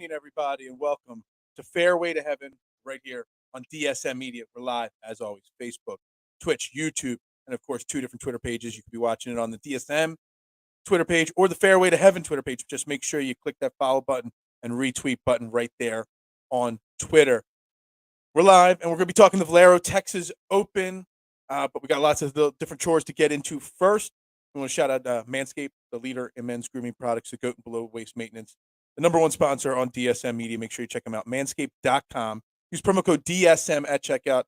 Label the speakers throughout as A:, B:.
A: evening, everybody, and welcome to Fairway to Heaven right here on DSM Media. We're live, as always, Facebook, Twitch, YouTube, and of course, two different Twitter pages. You can be watching it on the DSM Twitter page or the Fairway to Heaven Twitter page. Just make sure you click that follow button and retweet button right there on Twitter. We're live, and we're going to be talking the Valero Texas Open, but we got lots of the different chores to get into first. We want to shout out Manscaped, the leader in men's grooming products, the goat and below waist maintenance, the number one sponsor on DSM Media. Make sure you check them out, manscaped.com. Use promo code DSM at checkout.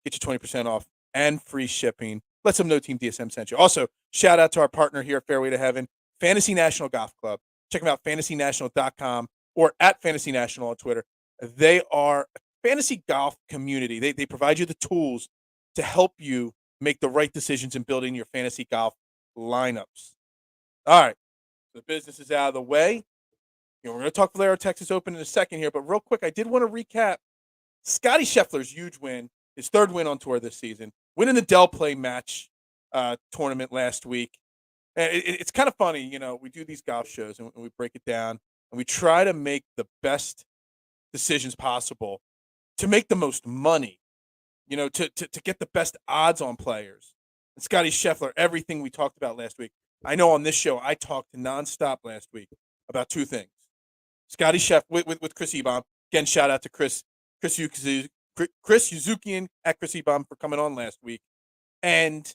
A: Get you 20% off and free shipping. Let them know Team DSM sent you. Also, shout out to our partner here at Fairway to Heaven, Fantasy National Golf Club. Check them out, fantasynational.com or at Fantasy National on Twitter. They are a fantasy golf community. They provide you the tools to help you make the right decisions in building your fantasy golf lineups. All right, the business is out of the way. We're going to talk Valero Texas Open in a second here, but real quick, I did want to recap Scottie Scheffler's huge win, his third win on tour this season, winning the Dell Play match tournament last week. And it's kind of funny, we do these golf shows and we break it down and we try to make the best decisions possible to make the most money, to get the best odds on players. And Scottie Scheffler, everything we talked about last week. I know on this show I talked nonstop last week about two things. Scottie Scheffler with Chris Ebom. Again, shout out to Chris Yuzukian at Chris Ebom for coming on last week. And,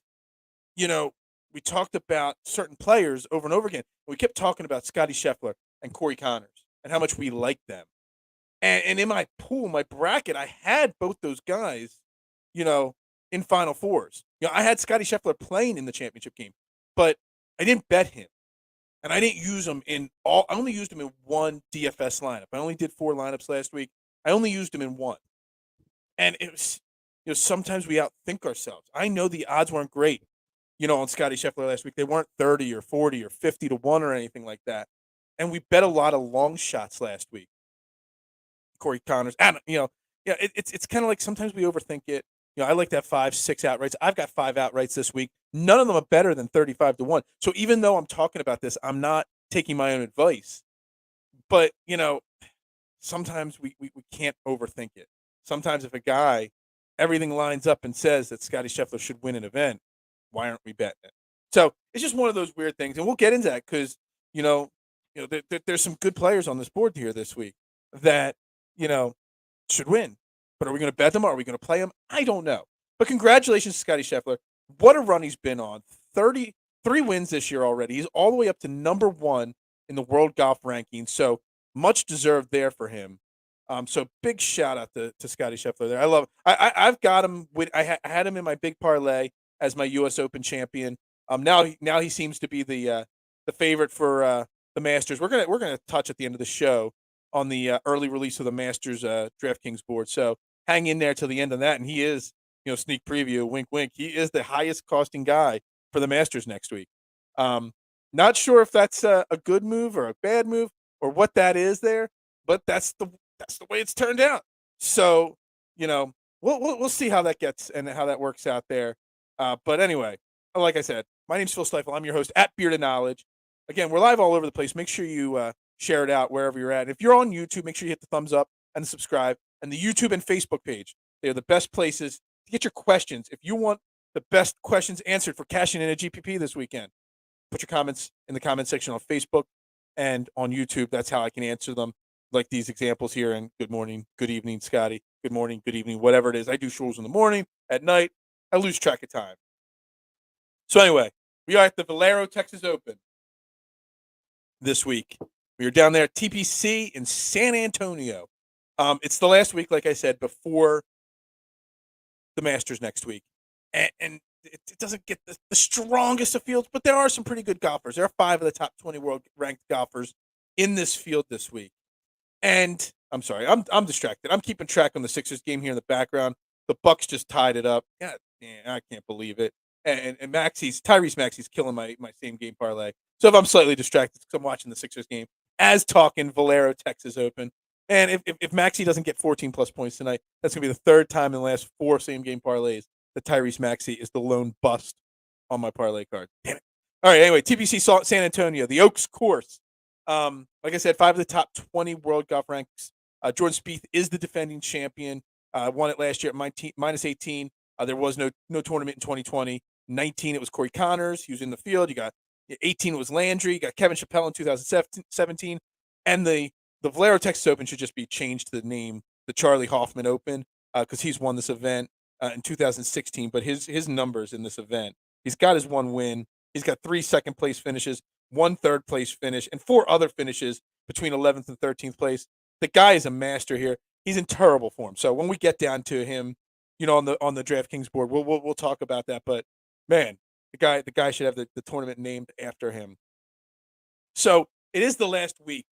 A: we talked about certain players over and over again. We kept talking about Scottie Scheffler and Corey Connors and how much we like them. And in my pool, my bracket, I had both those guys, in Final Fours. I had Scottie Scheffler playing in the championship game, but I didn't bet him. And I didn't use him I only used him in one DFS lineup. I only did 4 lineups last week. I only used him in one. And it was, sometimes we outthink ourselves. I know the odds weren't great, on Scottie Scheffler last week. They weren't 30 or 40 or 50 to 1 or anything like that. And we bet a lot of long shots last week. Corey Connors, and it's kind of like sometimes we overthink it. I like to have 5, 6 outrights. I've got 5 outrights this week. None of them are better than 35 to 1. So even though I'm talking about this, I'm not taking my own advice. But sometimes we can't overthink it. Sometimes if a guy, everything lines up and says that Scottie Scheffler should win an event, why aren't we betting it? So it's just one of those weird things, and we'll get into that because there's some good players on this board here this week that should win. But are we going to bet them? Or are we going to play them? I don't know. But congratulations to Scottie Scheffler. What a run he's been on. 33 wins this year already. He's all the way up to number 1 in the world golf rankings. So much deserved there for him. So big shout out to Scottie Scheffler there. I love. I've got him. I had him in my big parlay as my U.S. Open champion. Now he seems to be the favorite for the Masters. We're gonna touch at the end of the show on the early release of the Masters DraftKings board. So hang in there till the end of that. And he is, sneak preview, wink, wink. He is the highest costing guy for the Masters next week. Not sure if that's a good move or a bad move or what that is there, but that's the way it's turned out. So, we'll see how that gets and how that works out there. But anyway, like I said, my name's Phil Stifle. I'm your host at Bearded Knowledge. Again, we're live all over the place. Make sure you share it out wherever you're at. And if you're on YouTube, make sure you hit the thumbs up and the subscribe. And the YouTube and Facebook page, they're the best places to get your questions. If you want the best questions answered for cashing in a GPP this weekend, put your comments in the comment section on Facebook and on YouTube. That's how I can answer them, like these examples here. And good morning, good evening, Scotty. Good morning, good evening, whatever it is. I do shows in the morning, at night. I lose track of time. So anyway, we are at the Valero Texas Open this week. We are down there at TPC in San Antonio. It's the last week, like I said, before the Masters next week. And it doesn't get the strongest of fields, but there are some pretty good golfers. There are 5 of the top 20 world-ranked golfers in this field this week. And I'm sorry, I'm distracted. I'm keeping track on the Sixers game here in the background. The Bucks just tied it up. Yeah, I can't believe it. And Tyrese Maxey's killing my same game parlay. So if I'm slightly distracted, it's because I'm watching the Sixers game as talking Valero Texas Open. And if Maxey doesn't get 14-plus points tonight, that's going to be the third time in the last 4 same-game parlays that Tyrese Maxey is the lone bust on my parlay card. Damn it. All right, anyway, TPC San Antonio, the Oaks course. Like I said, 5 of the top 20 world golf ranks. Jordan Spieth is the defending champion. Won it last year at minus 18. There was no tournament in 2020. 19, it was Corey Connors. He was in the field. You got 18, it was Landry. You got Kevin Chappelle in 2017. And the Valero Texas Open should just be changed to the name, the Charlie Hoffman Open, because he's won this event in 2016. But his numbers in this event, he's got his one win. He's got 3 second place finishes, 1 third place finish, and 4 other finishes between 11th and 13th place. The guy is a master here. He's in terrible form. So when we get down to him, on the DraftKings board, we'll talk about that. But man, the guy should have the tournament named after him. So it is the last week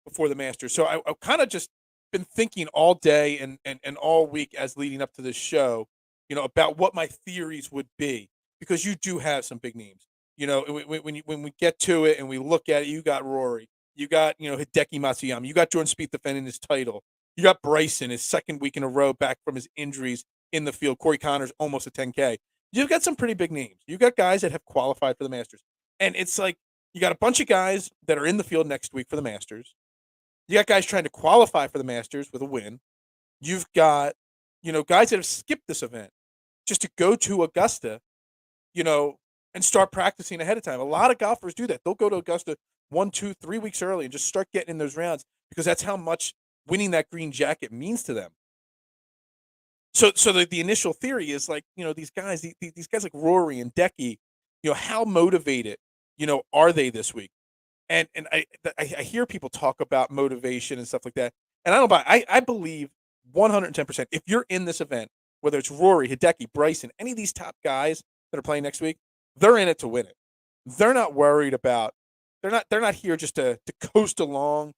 A: before the Masters. So I kind of just been thinking all day and all week as leading up to this show, about what my theories would be, because you do have some big names. When we get to it and we look at it, you got Rory, you got Hideki Matsuyama, you got Jordan Spieth defending his title, you got Bryson, his second week in a row back from his injuries in the field. Corey Connors almost a 10K. You've got some pretty big names. You got guys that have qualified for the Masters, and it's like you got a bunch of guys that are in the field next week for the Masters. You got guys trying to qualify for the Masters with a win. You've got guys that have skipped this event just to go to Augusta, and start practicing ahead of time. A lot of golfers do that. They'll go to Augusta 1, 2, 3 weeks early and just start getting in those rounds, because that's how much winning that green jacket means to them. So the initial theory is like, these guys like Rory and Decky, how motivated, are they this week? And I hear people talk about motivation and stuff like that, and I don't buy. I believe 110%. If you're in this event, whether it's Rory, Hideki, Bryson, any of these top guys that are playing next week, they're in it to win it. They're not worried about. They're not here just to coast along,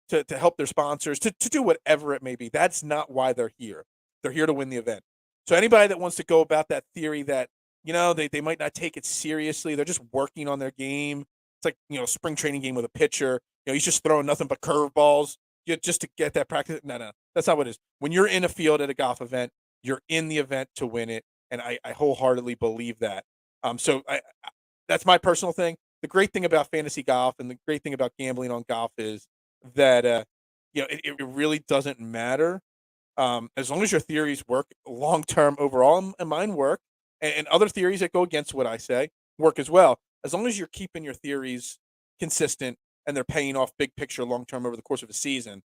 A: to help their sponsors, to do whatever it may be. That's not why they're here. They're here to win the event. So anybody that wants to go about that theory that they might not take it seriously, they're just working on their game. It's like spring training game with a pitcher. He's just throwing nothing but curveballs just to get that practice. No, that's not what it is. When you're in a field at a golf event, you're in the event to win it, and I wholeheartedly believe that. So that's my personal thing. The great thing about fantasy golf and the great thing about gambling on golf is that it really doesn't matter, as long as your theories work long term overall, and mine work, and other theories that go against what I say work as well. As long as you're keeping your theories consistent and they're paying off big picture long term over the course of a season,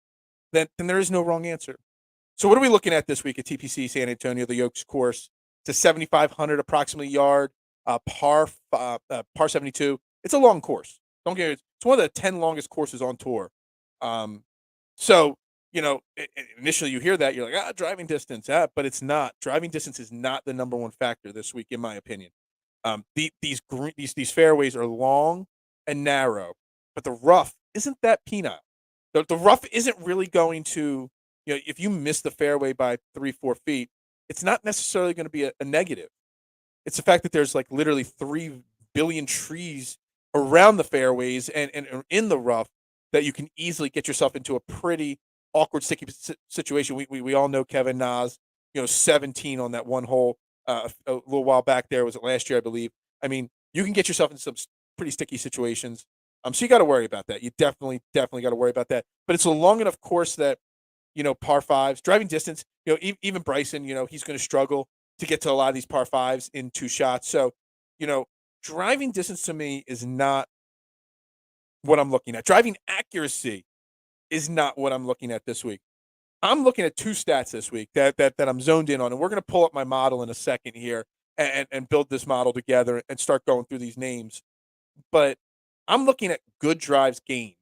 A: then there is no wrong answer. So what are we looking at this week at TPC San Antonio, the Oaks course? It's a 7,500 approximately yard, par 72. It's a long course. Don't get it. It's one of the 10 longest courses on tour. So initially you hear that, you're like, driving distance, but it's not. Driving distance is not the number one factor this week, in my opinion. These fairways are long and narrow, but the rough isn't that peanut. The rough isn't really going to, if you miss the fairway by 3-4 feet, it's not necessarily going to be a negative. It's the fact that there's like literally 3 billion trees around the fairways and in the rough that you can easily get yourself into a pretty awkward, sticky situation. We all know Kevin Nas, 17 on that one hole a little while back there. Was it last year, I believe? I mean, you can get yourself into some pretty sticky situations. So you got to worry about that. You definitely got to worry about that. But it's a long enough course that, par fives, driving distance, even Bryson, he's going to struggle to get to a lot of these par fives in 2 shots. So, driving distance to me is not what I'm looking at. Driving accuracy is not what I'm looking at this week. I'm looking at 2 stats this week that I'm zoned in on, and we're going to pull up my model in a second here and build this model together and start going through these names. But I'm looking at good drives gained,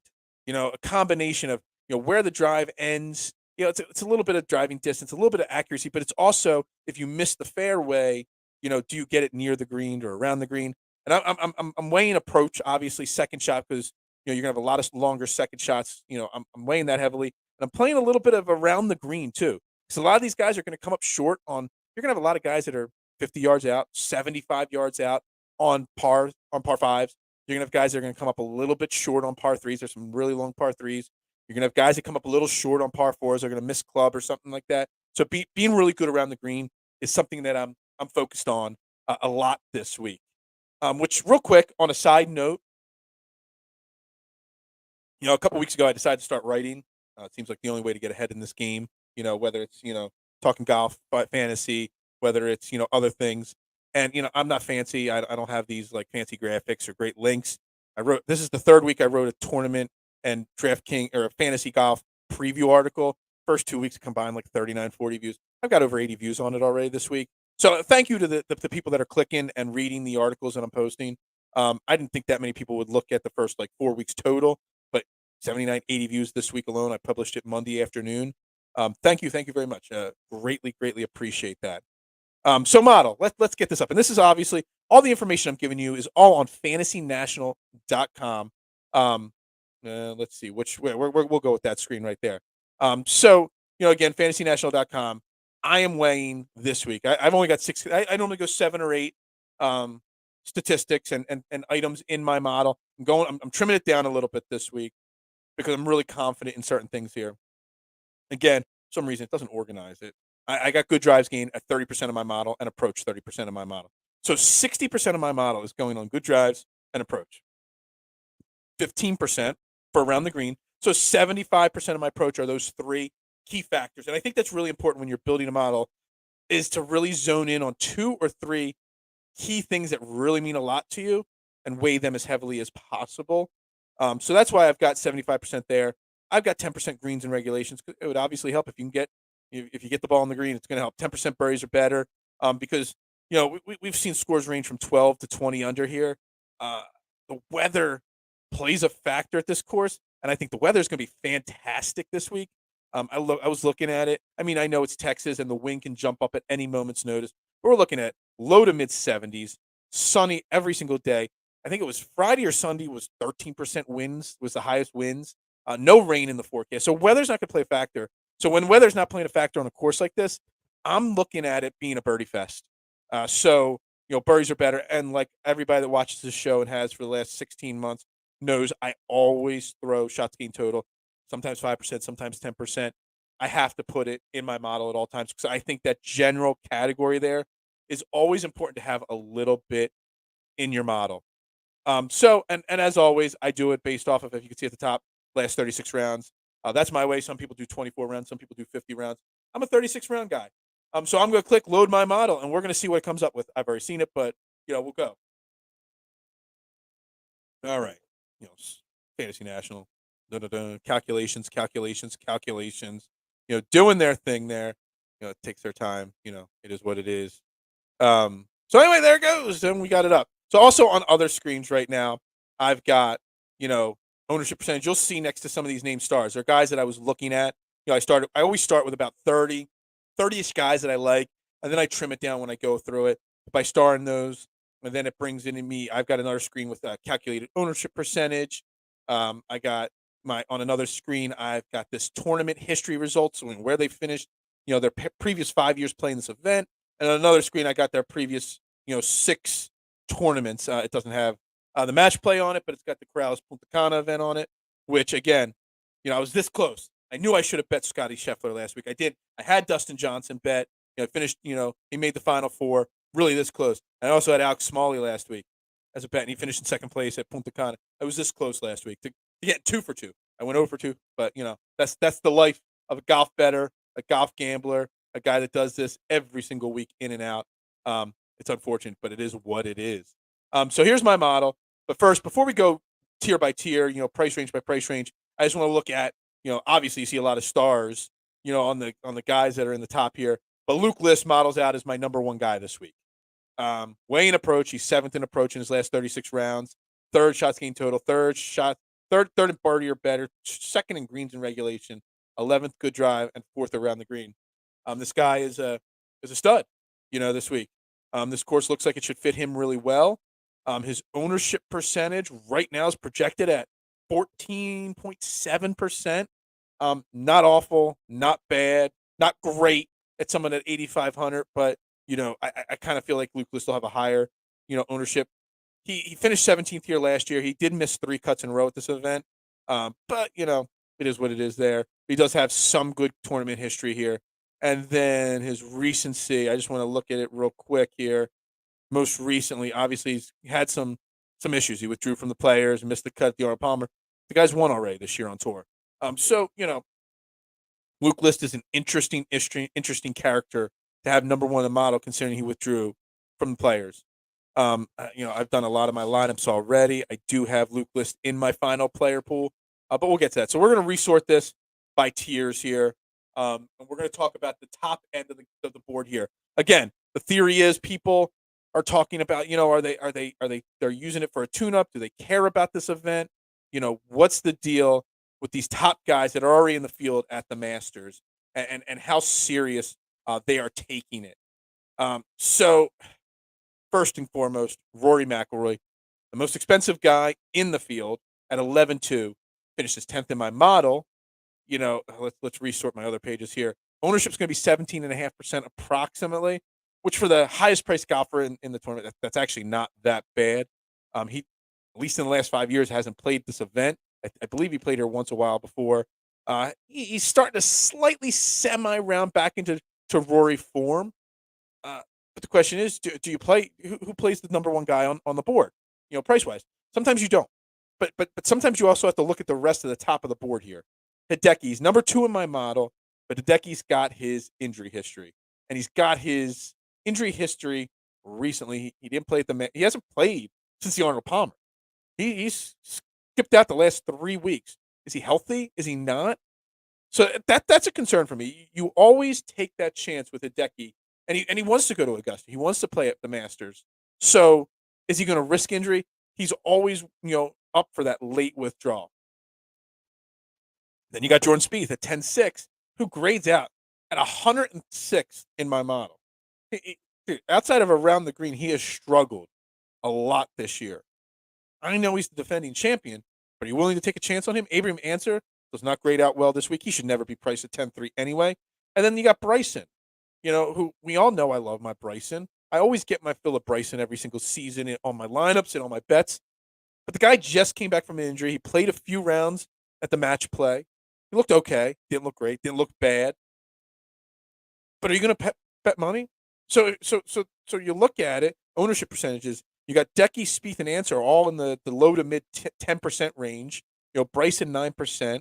A: a combination of, where the drive ends. It's a little bit of driving distance, a little bit of accuracy, but it's also, if you miss the fairway, do you get it near the green or around the green? And I'm weighing approach, obviously, second shot, because you're gonna have a lot of longer second shots. I'm weighing that heavily, and I'm playing a little bit of around the green too, because a lot of these guys are going to come up short on. You're gonna have a lot of guys that are 50 yards out, 75 yards out on par fives. You're gonna have guys that are gonna come up a little bit short on par threes. There's some really long par threes. You're gonna have guys that come up a little short on par fours. They're gonna miss club or something like that. So being really good around the green is something that I'm focused on a lot this week. Which, real quick, on a side note, A couple weeks ago, I decided to start writing. It seems like the only way to get ahead in this game. Whether it's talking golf, fantasy, whether it's other things. And I'm not fancy. I don't have these like fancy graphics or great links. I wrote this is the third week I wrote a tournament and DraftKings or a fantasy golf preview article. First 2 weeks combined like 39, 40 views. I've got over 80 views on it already this week. So thank you to the people that are clicking and reading the articles that I'm posting. I didn't think that many people would look at the first like 4 weeks total, but 79, 80 views this week alone. I published it Monday afternoon. Thank you very much. Greatly appreciate that. So model, let's get this up. And this is obviously all the information I'm giving you is all on fantasynational.com. Let's see we'll go with that screen right there. So again, fantasynational.com. I am weighing this week. I've only got six. I normally go 7 or 8 statistics and items in my model. I'm trimming it down a little bit this week because I'm really confident in certain things here. Again, for some reason it doesn't organize it. I got good drives gain at 30% of my model and approach 30% of my model. So 60% of my model is going on good drives and approach. 15% for around the green. So 75% of my approach are those 3 key factors. And I think that's really important when you're building a model is to really zone in on 2 or 3 key things that really mean a lot to you and weigh them as heavily as possible. So that's why I've got 75% there. I've got 10% greens and regulations. It would obviously help if you get the ball in the green. It's going to help. 10% birdies are better because we've seen scores range from 12 to 20 under here. The weather plays a factor at this course, and I think the weather is going to be fantastic this week. I was looking at it. I mean, I know it's Texas and the wind can jump up at any moment's notice. But we're looking at low to mid 70s, sunny every single day. I think it was Friday or Sunday was 13% winds was the highest winds. No rain in the forecast. So weather's not going to play a factor. So when weather's not playing a factor on a course like this, I'm looking at it being a birdie fest. So birdies are better. And like everybody that watches this show and has for the last 16 months knows I always throw shots gained total, sometimes 5%, sometimes 10%. I have to put it in my model at all times because I think that general category there is always important to have a little bit in your model. So as always, I do it based off of, if you can see at the top, last 36 rounds. That's my way. Some people do 24 rounds. Some people do 50 rounds. I'm a 36 round guy. So I'm going to click load my model, and we're going to see what it comes up with. I've already seen it, but we'll go. All right. Fantasy National. Calculations. Doing their thing there. It takes their time. It is what it is. So anyway, there it goes. And we got it up. So also on other screens right now, I've got, ownership percentage. You'll see next to some of these named stars. They're guys that I was looking at. I always start with about 30-ish guys that I like, and then I trim it down when I go through it by starring those. And then it brings in me. I've got another screen with calculated ownership percentage. I got on another screen, I've got this tournament history results, where they finished, their previous 5 years playing this event. And on another screen, I got their previous, 6 tournaments. It doesn't have the match play on it, but it's got the Corrales Punta Cana event on it, which again, I was this close. I knew I should have bet Scotty Scheffler last week. I did. I had Dustin Johnson bet. Finished. He made the Final Four. Really this close. I also had Alex Smalley last week as a bet, and he finished in second place at Punta Cana. I was this close last week to get 2 for 2. I went over for 2, but that's the life of a golf bettor, a golf gambler, a guy that does this every single week in and out. It's unfortunate, but it is what it is. So here's my model. But first, before we go tier by tier, price range by price range, I just want to look at, obviously you see a lot of stars, on the guys that are in the top here. But Luke List models out as my number 1 guy this week. Weighing approach, he's 7th in approach in his last 36 rounds. 3rd shots gained total, 3rd in birdie or better, 2nd in greens in regulation, 11th good drive, and 4th around the green. This guy is a stud, this week. This course looks like it should fit him really well. His ownership percentage right now is projected at 14.7%. Not awful, not bad, not great at someone at 8,500, but I kind of feel like Luke List will have a higher, ownership. He finished 17th here last year. He did miss 3 cuts in a row at this event, but it is what it is. There, he does have some good tournament history here, and then his recency. I just want to look at it real quick here. Most recently, obviously, he's had some issues. He withdrew from the Players and missed the cut at the Arnold Palmer. The guy's won already this year on tour. So Luke List is an interesting character to have number one in the model, considering he withdrew from the players. I've done a lot of my lineups already. I do have Luke List in my final player pool, but we'll get to that. So we're going to resort this by tiers here, and we're going to talk about the top end of the board here. Again, the theory is people are talking about, they're using it for a tune-up? Do they care about this event? What's the deal with these top guys that are already in the field at the Masters, and how serious they are taking it? So first and foremost, Rory McIlroy, the most expensive guy in the field at 11-2, finishes 10th in my model. Let's resort my other pages here. Ownership's going to be 17.5% approximately, which for the highest priced golfer in the tournament, that's actually not that bad. He, at least in the last 5 years, hasn't played this event. I believe he played here once a while before. He's starting to slightly semi-round back into Rory form. But the question is, do you play who plays the number one guy on the board? Price wise. Sometimes you don't, but sometimes you also have to look at the rest of the top of the board here. Hideki's number 2 in my model, but Hideki's got his injury history, and he's got his injury history recently. He didn't play he hasn't played since the Arnold Palmer. He's skipped out the last 3 weeks. Is he healthy? Is he not? So that's a concern for me. You always take that chance with Hideki. And he wants to go to Augusta. He wants to play at the Masters. So is he going to risk injury? He's always, up for that late withdrawal. Then you got Jordan Spieth at 10-6, who grades out at 106 in my model. Dude, outside of around the green, he has struggled a lot this year. I know he's the defending champion, but are you willing to take a chance on him? Abraham Answer does not grade out well this week. He should never be priced at 10-3 anyway. And then you got Bryson. Who we all know I love my Bryson. I always get my fill of Bryson every single season on my lineups and on my bets. But the guy just came back from an injury. He played a few rounds at the match play. He looked okay. Didn't look great. Didn't look bad. But are you going to bet money? So you look at it, ownership percentages. You got Decky, Spieth, and Answer all in the low to mid 10% range. Bryson 9%.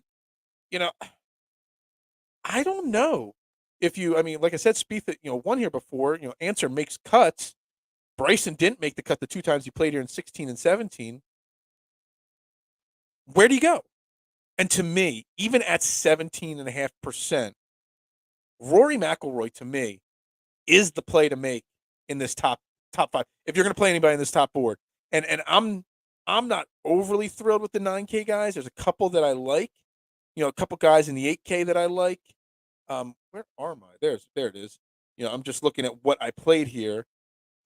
A: I don't know. Like I said, Spieth, won here before. Answer makes cuts. Bryson didn't make the cut the 2 times he played here in 16 and 17. Where do you go? And to me, even at 17.5%, Rory McIlroy, to me, is the play to make in this top 5. If you're going to play anybody in this top board. And I'm not overly thrilled with the 9K guys. There's a couple that I like. A couple guys in the 8K that I like. Where are my? There it is. I'm just looking at what I played here.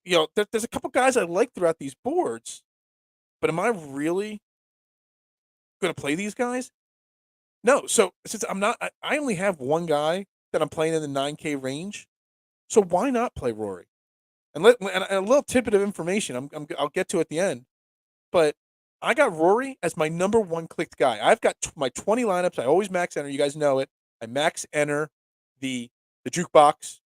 A: There's a couple guys I like throughout these boards, but am I really going to play these guys? No. So since I'm not, I only have one guy that I'm playing in the 9K range. So why not play Rory? And a little tidbit of information. I'll get to at the end, but I got Rory as my number 1 clicked guy. I've got my 20 lineups. I always max enter. You guys know it. I max enter the jukebox.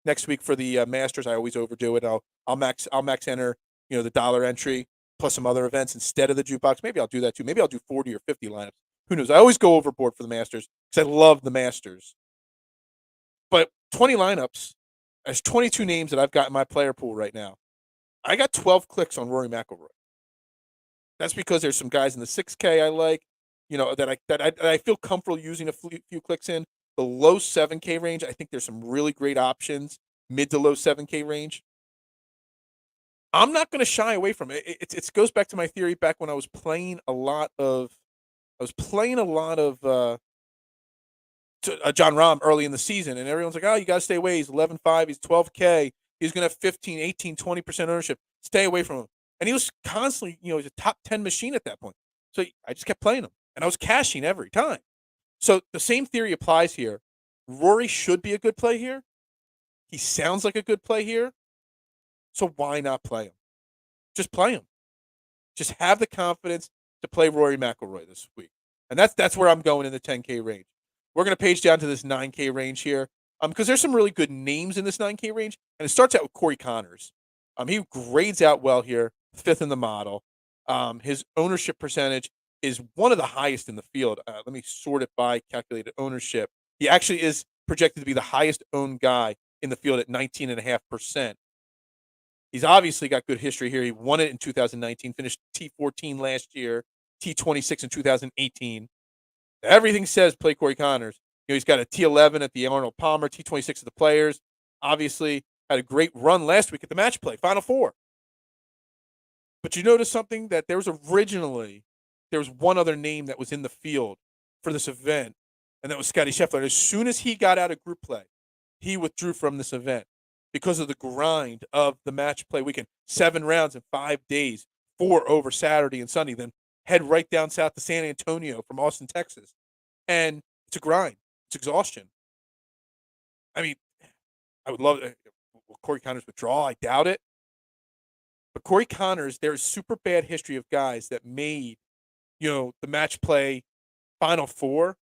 A: Next week for the Masters, I always overdo it. I'll max enter the dollar entry plus some other events instead of the jukebox. Maybe I'll do that too. Maybe I'll do 40 or 50 lineups. Who knows? I always go overboard for the Masters because I love the Masters. But 20 lineups, there's 22 names that I've got in my player pool right now. I got 12 clicks on Rory McIlroy. That's because there's some guys in the 6K I like, that I feel comfortable using a few clicks in. The low 7K range, I think there's some really great options. Mid to low 7K range. I'm not going to shy away from it. It goes back to my theory back when I was playing a lot of John Rahm early in the season, and everyone's like, oh, you got to stay away. He's 11.5. He's 12K. He's going to have 15, 18, 20% ownership. Stay away from him. And he was constantly, he's a top 10 machine at that point. So I just kept playing him, and I was cashing every time. So the same theory applies here. Rory should be a good play here. He sounds like a good play here. So why not play him? Just play him. Just have the confidence to play Rory McIlroy this week. And that's where I'm going in the 10K range. We're going to page down to this 9K range here because there's some really good names in this 9K range. And it starts out with Corey Connors. He grades out well here, 5th in the model. His ownership percentage is one of the highest in the field. Let me sort it by calculated ownership. He actually is projected to be the highest owned guy in the field at 19.5%. He's obviously got good history here. He won it in 2019, finished T14 last year, T26 in 2018. Everything says play Corey Conners. He's got a T11 at the Arnold Palmer, T26 at the Players. Obviously, had a great run last week at the match play, Final Four. But you notice something, that there was one other name that was in the field for this event, and that was Scotty Scheffler. As soon as he got out of group play, he withdrew from this event because of the grind of the match play weekend. 7 rounds in 5 days, 4 over Saturday and Sunday, then head right down south to San Antonio from Austin, Texas. And it's a grind. It's exhaustion. I mean, I would love it. Will Corey Conners withdraw? I doubt it. But Corey Conners, there's super bad history of guys that made, the match play Final Four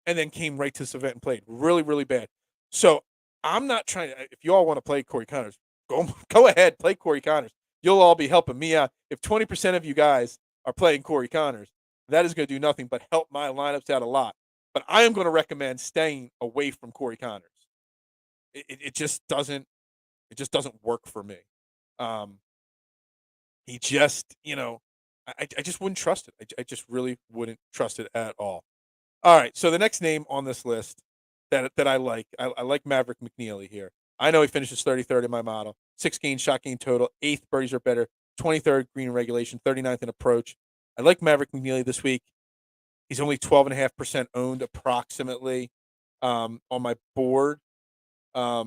A: and then came right to this event and played. Really, really bad. So I'm not trying to, if you all want to play Corey Conners, go ahead, play Corey Conners. You'll all be helping me out. If 20% of you guys are playing Corey Conners, that is going to do nothing but help my lineups out a lot. But I am going to recommend staying away from Corey Conners. It just doesn't work for me. He just, I just wouldn't trust it. I just really wouldn't trust it at all. All right, so the next name on this list that I like, I like Maverick McNeely here. I know he finishes 33rd in my model, 6 gain shot gain total, 8th birdies or better, 23rd green regulation, 39th in approach. I like Maverick McNeely this week. He's only 12.5% owned approximately on my board. I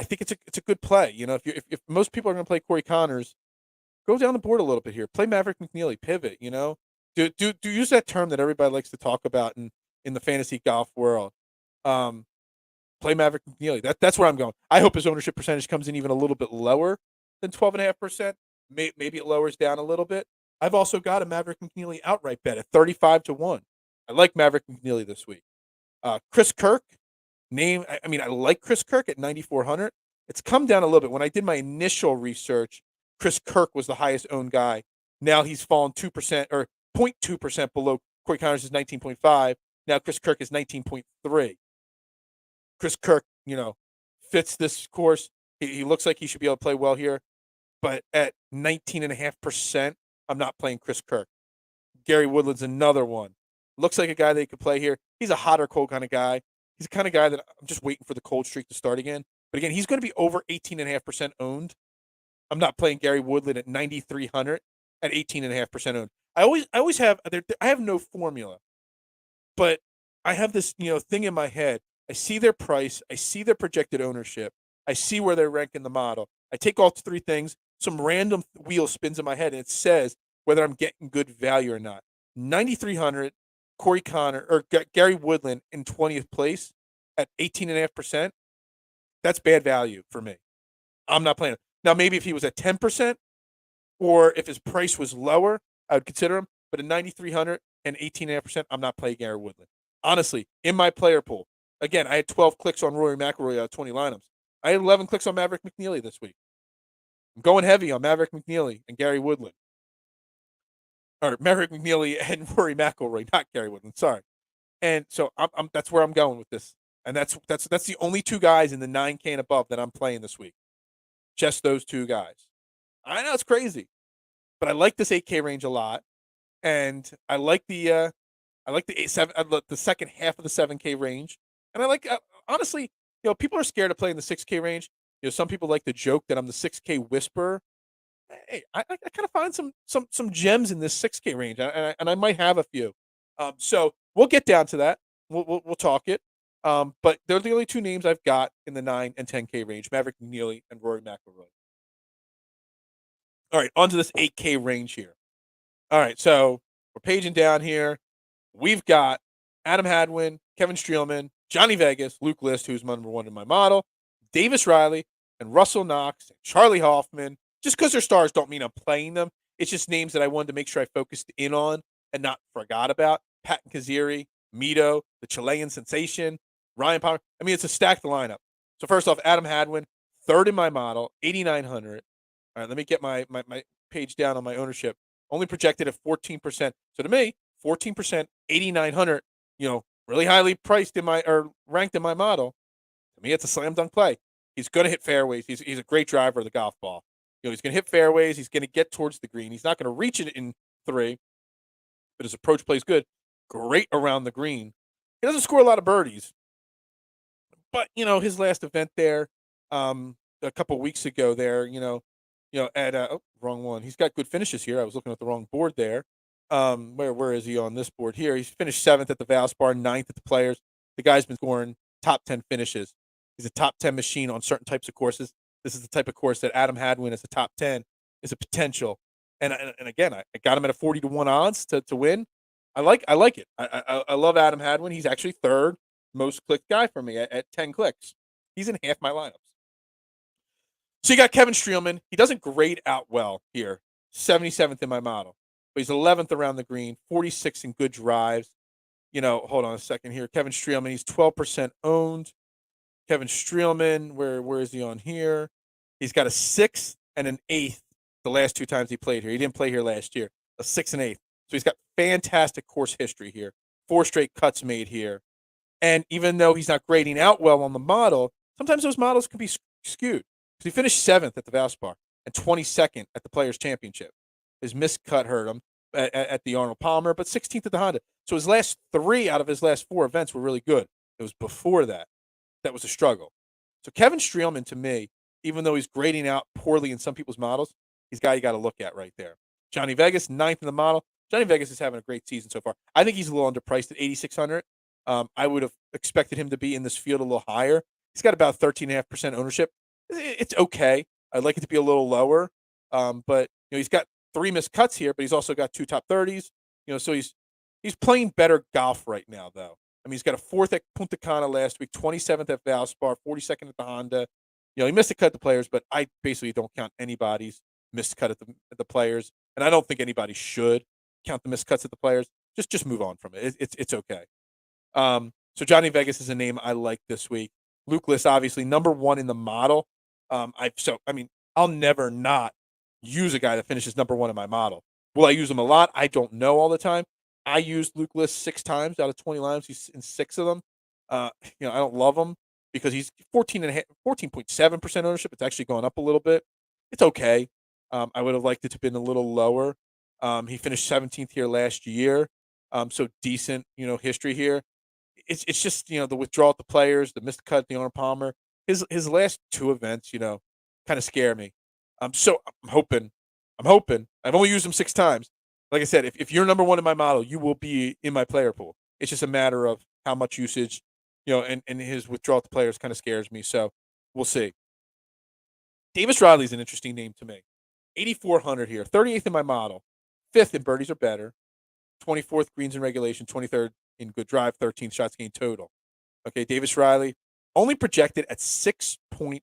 A: think it's a good play. If most people are going to play Corey Conners, go down the board a little bit here. Play Maverick McNeely, pivot. Do use that term that everybody likes to talk about in the fantasy golf world. Play Maverick McNeely. That's where I'm going. I hope his ownership percentage comes in even a little bit lower than 12.5%. Maybe it lowers down a little bit. I've also got a Maverick McNeely outright bet at 35-1. I like Maverick McNeely this week. Chris Kirk. I like Chris Kirk at 9,400. It's come down a little bit. When I did my initial research, Chris Kirk was the highest owned guy. Now he's fallen 2% or 0.2% below Corey Conners is 19.5. Now Chris Kirk is 19.3. Chris Kirk, fits this course. He looks like he should be able to play well here. But at 19.5%, I'm not playing Chris Kirk. Gary Woodland's another one. Looks like a guy that could play here. He's a hot or cold kind of guy. He's the kind of guy that I'm just waiting for the cold streak to start again. But again, he's going to be over 18.5% owned. I'm not playing Gary Woodland at 9,300 at 18.5% owned. I always have. I have no formula, but I have this thing in my head. I see their price. I see their projected ownership. I see where they're ranked in the model. I take all 3 things. Some random wheel spins in my head, and it says whether I'm getting good value or not. 9,300. Corey Connor or Gary Woodland in 20th place at 18.5%. That's bad value for me. I'm not playing it. Now, maybe if he was at 10% or if his price was lower, I would consider him. But at 9,300 and 18.5%, I'm not playing Gary Woodland. Honestly, in my player pool, again, I had 12 clicks on Rory McIlroy out of 20 lineups. I had 11 clicks on Maverick McNeely this week. I'm going heavy on Maverick McNeely and Gary Woodland. Or Maverick McNeely and Rory McIlroy, not Gary Woodland. Sorry. And so that's where I'm going with this. And that's the only 2 guys in the 9K and above that I'm playing this week. Just those 2 guys. I know it's crazy, but I like this 8K range a lot, and I like the second half of the 7K range, and I like honestly, people are scared of playing the 6K range. Some people like to joke that I'm the 6K whisperer. Hey, I kind of find some gems in this 6K range, and I might have a few. So we'll get down to that. We'll talk it. But they're the only 2 names I've got in the 9 and 10K range: Maverick McNeely and Rory McIlroy. All right, on to this 8K range here. All right, so we're paging down here. We've got Adam Hadwin, Kevin Streelman, Johnny Vegas, Luke List, who's number 1 in my model, Davis Riley, and Russell Knox, and Charlie Hoffman. Just because they're stars don't mean I'm playing them. It's just names that I wanted to make sure I focused in on and not forgot about. Patton Kaziri, Mito, the Chilean sensation, Ryan Palmer. It's a stacked lineup. So first off, Adam Hadwin, 3rd in my model, 8,900. All right, let me get my page down on my ownership. only projected at 14%. So to me, 14%, 8,900, really highly priced or ranked in my model. To me, it's a slam dunk play. He's going to hit fairways. He's a great driver of the golf ball. He's going to hit fairways. He's going to get towards the green. He's not going to reach it in 3, but his approach play is good. Great around the green. He doesn't score a lot of birdies, but his last event there, a couple weeks ago there, at wrong one. He's got good finishes here. I was looking at the wrong board there. Where is he on this board here? He's finished 7th at the Valspar, 9th at the Players. The guy's been scoring top 10 finishes. He's a top 10 machine on certain types of courses. This is the type of course that Adam Hadwin as a top 10 is a potential. And again, I got him at a 40-1 odds to win. I like it. I love Adam Hadwin. He's actually 3rd most clicked guy for me at 10 clicks. He's in half my lineups. So you got Kevin Streelman. He doesn't grade out well here. 77th in my model. But he's 11th around the green, 46th in good drives. Hold on a second here. Kevin Streelman, he's 12% owned. Kevin Streelman, where is he on here? He's got a 6th and an 8th the last 2 times he played here. He didn't play here last year. A 6th and 8th. So he's got fantastic course history here. 4 straight cuts made here. And even though he's not grading out well on the model, sometimes those models can be skewed. Because he finished 7th at the Valspar and 22nd at the Players' Championship. His missed cut hurt him at the Arnold Palmer, but 16th at the Honda. So his last 3 out of his last 4 events were really good. It was before that was a struggle. So Kevin Streelman, to me, even though he's grading out poorly in some people's models, he's a guy you got to look at right there. Johnny Vegas, 9th in the model. Johnny Vegas is having a great season so far. I think he's a little underpriced at 8,600. I would have expected him to be in this field a little higher. He's got about 13.5% ownership. It's okay. I'd like it to be a little lower, but he's got 3 missed cuts here, but he's also got 2 top 30s. So he's playing better golf right now, though. I mean, he's got a 4th at Punta Cana last week, 27th at Valspar, 42nd at the Honda. He missed a cut at the Players, but I basically don't count anybody's missed cut at the Players, and I don't think anybody should count the missed cuts at the Players. Just move on from it. It's okay. So Johnny Vegas is a name I like this week. Luke List, obviously, number 1 in the model. I'll never not use a guy that finishes number 1 in my model. Will I use him a lot? I don't know all the time. I used Luke List 6 times out of 20 lineups. He's in 6 of them. I don't love him because he's 14.7% ownership. It's actually gone up a little bit. It's okay. I would have liked it to have been a little lower. He finished 17th here last year. So decent, history here. It's just, the withdrawal at the Players, the missed cut at the Arnold Palmer. His last 2 events, kind of scare me. So I'm hoping. I've only used him 6 times. Like I said, if you're number 1 in my model, you will be in my player pool. It's just a matter of how much usage, and his withdrawal at the Players kind of scares me. So we'll see. Davis Riley's an interesting name to me. 8,400 here, 38th in my model, 5th in birdies or better, 24th greens in regulation, 23rd in good drive, 13th shots gained total. Okay, Davis Riley only projected at 6.8%.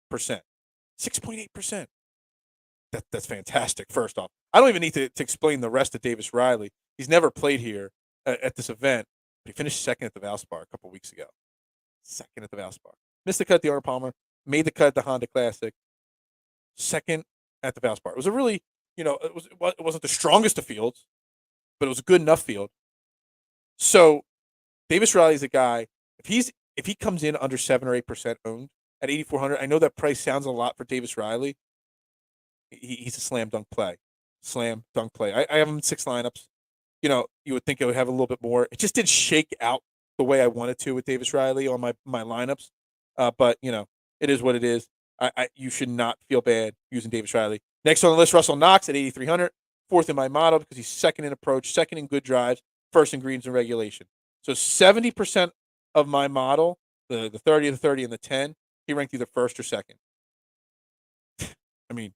A: 6.8%. That's fantastic, first off. I don't even need to explain the rest of Davis Riley. He's never played here at this event, but he finished 2nd at the Valspar a couple weeks ago. 2nd at the Valspar. Missed the cut at the Arnold Palmer, made the cut at the Honda Classic. 2nd at the Valspar. It was a really, it wasn't the strongest of fields, but it was a good enough field. So Davis Riley is a guy, if he comes in under 7 or 8% owned at 8,400, I know that price sounds a lot for Davis Riley. He's a slam dunk play. Slam dunk play. I have him in 6 lineups. You would think I would have a little bit more. It just didn't shake out the way I wanted to with Davis Riley on my lineups. But it is what it is. You should not feel bad using Davis Riley. Next on the list, Russell Knox at 8,300. 4th in my model because he's 2nd in approach, 2nd in good drives, 1st in greens and regulation. So 70% of my model, the 30, the 30, and the 10, he ranked either 1st or 2nd. I mean,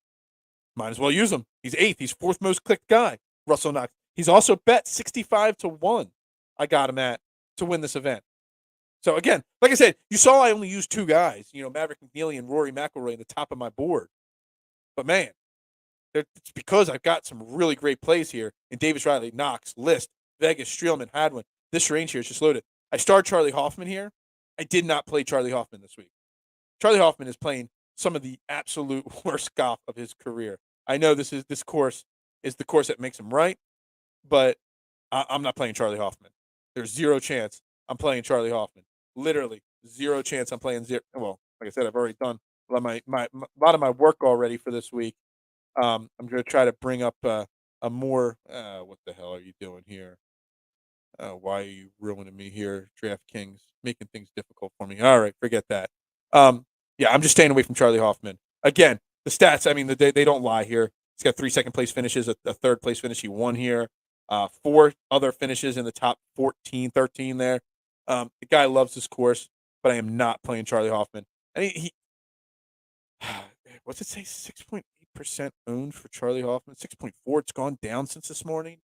A: might as well use him. He's 8th. He's 4th most clicked guy, Russell Knox. He's also bet 65-1. I got him at to win this event. So again, like I said, you saw I only used 2 guys, Maverick McNeely and Rory McIlroy in the top of my board. But man, it's because I've got some really great plays here in Davis Riley, Knox, List, Vegas, Streelman, Hadwin. This range here is just loaded. I started Charlie Hoffman here. I did not play Charlie Hoffman this week. Charlie Hoffman is playing some of the absolute worst golf of his career. I know this course is the course that makes him right. But I'm not playing Charlie Hoffman. There's zero chance I'm playing Charlie Hoffman. Literally zero chance I'm playing zero. Well, like I said, I've already done a lot of a lot of my work already for this week. I'm going to try to bring up a more. What the hell are you doing here? Why are you ruining me here, DraftKings, making things difficult for me? All right, forget that. Yeah, I'm just staying away from Charlie Hoffman. Again, the stats, I mean, they don't lie here. He's got 3 second place finishes, a third place finish. He won here. 4 other finishes in the top 14, 13 there. The guy loves this course, but I am not playing Charlie Hoffman. And he what's it say? 6.8% owned for Charlie Hoffman. 6.4. It's gone down since this morning.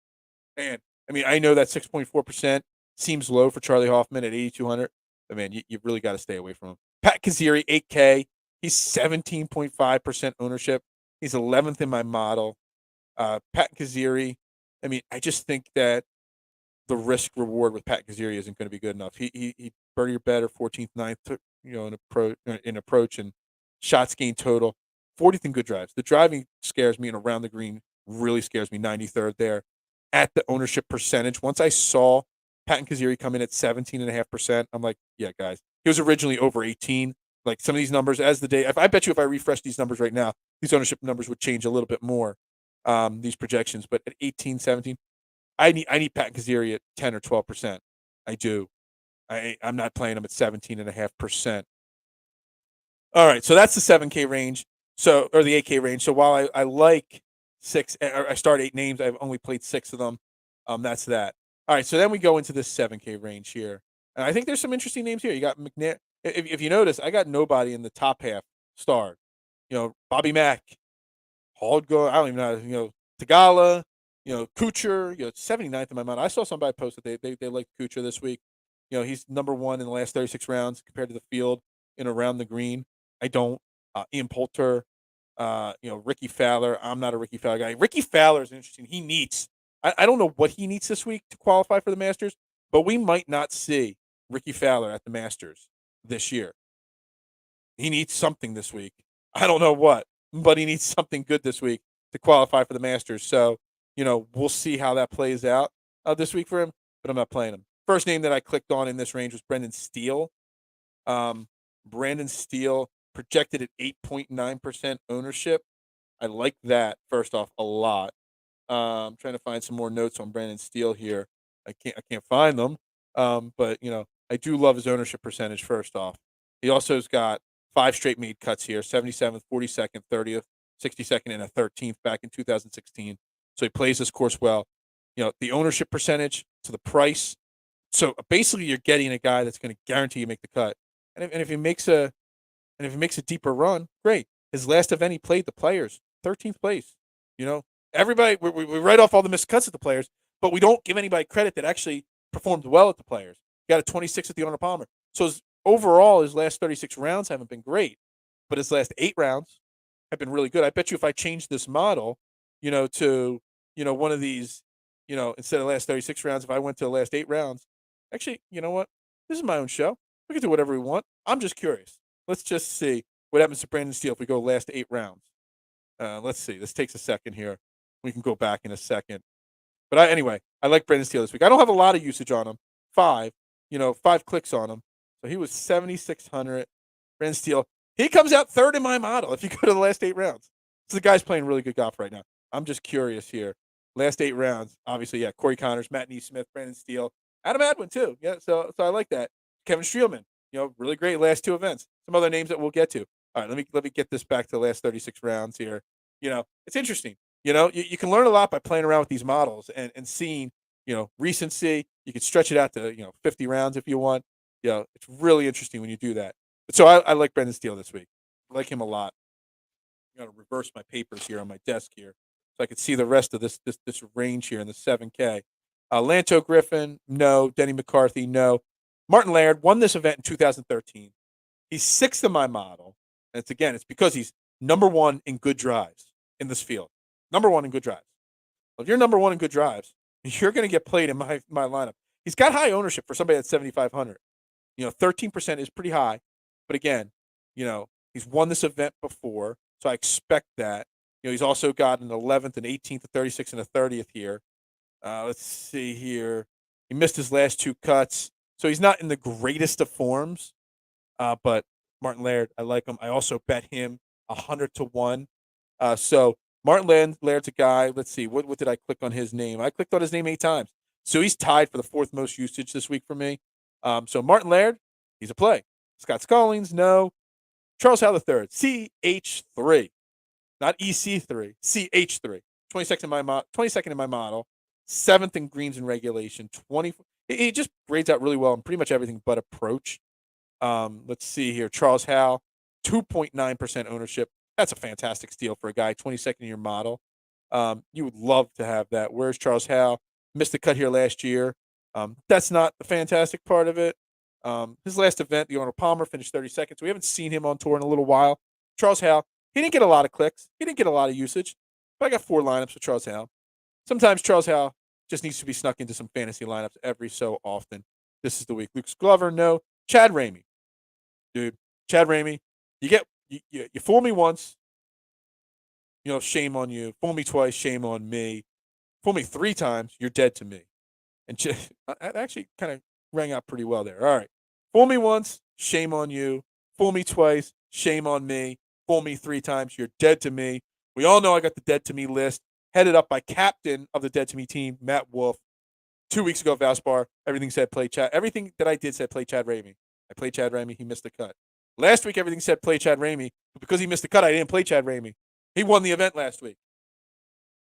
A: Man, I mean, I know that 6.4% seems low for Charlie Hoffman at 8,200, but man, you really got to stay away from him. Pat Kaziri, 8K. He's 17.5% ownership. He's 11th in my model. Pat Kaziri, I mean, I just think that the risk reward with Pat Kaziri isn't going to be good enough. He birdie or better, 14th, 9th, in approach and shots gained total, 40th in good drives. The driving scares me, and around the green really scares me. 93rd there at the ownership percentage. Once I saw Patton Kaziri come in at 17.5%, I'm like, yeah, guys. He was originally over 18. Like some of these numbers, as the day, I bet you if I refresh these numbers right now, these ownership numbers would change a little bit more. These projections, but at 18, 17, I need Patton Kaziri at 10 or 12%. I do. I'm not playing him at 17.5%. All right, so that's the 7K range. So or the 8K range. So while I like I start 8 names, I've only played 6 of them. That's that. All right, so then we go into this 7K range here, and I think there's some interesting names here. You got McNair. If you notice, I got nobody in the top half starred. Bobby Mack, Holdgo. I don't even know. Tagala. Kuchar. 79th in my mind. I saw somebody post that they liked Kuchar this week. He's number 1 in the last 36 rounds compared to the field in around the green. I don't. Ian Poulter. Ricky Fowler. I'm not a Ricky Fowler guy. Ricky Fowler is interesting. He needs. I don't know what he needs this week to qualify for the Masters, but we might not see Ricky Fowler at the Masters this year. He needs something this week. I don't know what, but he needs something good this week to qualify for the Masters. So, we'll see how that plays out this week for him, but I'm not playing him. First name that I clicked on in this range was Brendan Steele. Brandon Steele projected at 8.9% ownership. I like that, first off, a lot. I'm trying to find some more notes on Brandon Steele here. I can't find them. But I do love his ownership percentage, first off. He also has got 5 straight made cuts here: 77th, 42nd, 30th, 62nd, and a 13th back in 2016. So he plays this course well. The ownership percentage to the price. So basically, you're getting a guy that's going to guarantee you make the cut. And if he makes a deeper run, great. His last event, he played the Players, 13th place. Everybody, we write off all the missed cuts at the Players, but we don't give anybody credit that actually performed well at the Players. He got a 26 at the Arnold Palmer. So overall, his last 36 rounds haven't been great, but his last 8 rounds have been really good. I bet you if I changed this model, to one of these, instead of last 36 rounds, if I went to the last 8 rounds, actually, you know what? This is my own show. We can do whatever we want. I'm just curious. Let's just see what happens to Brandon Steele if we go last 8 rounds. Let's see. This takes a second here. We can go back in a second. But anyway, I like Brandon Steele this week. I don't have a lot of usage on him. 5 clicks on him. So he was 7,600. Brandon Steele. He comes out 3rd in my model if you go to the last 8 rounds. So the guy's playing really good golf right now. I'm just curious here. Last 8 rounds, obviously, yeah. Corey Connors, Matt Neesmith, Brandon Steele, Adam Adwin too. Yeah, so I like that. Kevin Streelman, really great last 2 events. Some other names that we'll get to. All right, let me get this back to the last 36 rounds here. It's interesting. You can learn a lot by playing around with these models and seeing, recency. You can stretch it out to, 50 rounds if you want. It's really interesting when you do that. But so I like Brendan Steele this week. I like him a lot. I'm going to reverse my papers here on my desk here so I can see the rest of this range here in the 7K. Lanto Griffin, no. Denny McCarthy, no. Martin Laird won this event in 2013. He's 6th in my model. And it's because he's number 1 in good drives in this field. Number 1 in good drives. Well, if you're number 1 in good drives, you're going to get played in my lineup. He's got high ownership for somebody that's 7,500. 13% is pretty high. But again, he's won this event before, so I expect that. He's also got an 11th, an 18th, a 36th, and a 30th here. Let's see here. He missed his last two cuts, so he's not in the greatest of forms. But Martin Laird, I like him. I also bet him 100 to 1. So Martin Laird's a guy. Let's see. What did I click on his name? I clicked on his name 8 times. So he's tied for the 4th most usage this week for me. So Martin Laird, he's a play. Scott Scollings, no. Charles Howell III, CH3, not EC3, CH3. 22nd in my model, 7th in greens in regulation. He just grades out really well in pretty much everything but approach. Let's see here. Charles Howell, 2.9% ownership. That's a fantastic steal for a guy 22nd in your model. You would love to have that. Where's Charles Howell? Missed the cut here last year. That's not the fantastic part of it. His last event, the Arnold Palmer, finished 32nd. So we haven't seen him on tour in a little while. Charles Howell, he didn't get a lot of clicks. He didn't get a lot of usage. But I got 4 lineups with Charles Howell. Sometimes Charles Howell just needs to be snuck into some fantasy lineups every so often. This is the week. Lucas Glover, no. Chad Ramey. Dude, Chad Ramey, you fool me once, shame on you. Fool me twice, shame on me. Fool me 3 times, you're dead to me. And that actually kind of rang out pretty well there. All right. Fool me once, shame on you. Fool me twice, shame on me. Fool me 3 times, you're dead to me. We all know I got the dead to me list, headed up by captain of the dead to me team, Matt Wolf. 2 weeks ago, Valspar, everything said play Chad. Everything that I did said play Chad Ramey. I played Chad Ramey. He missed the cut. Last week, everything said play Chad Ramey. But because he missed the cut, I didn't play Chad Ramey. He won the event last week.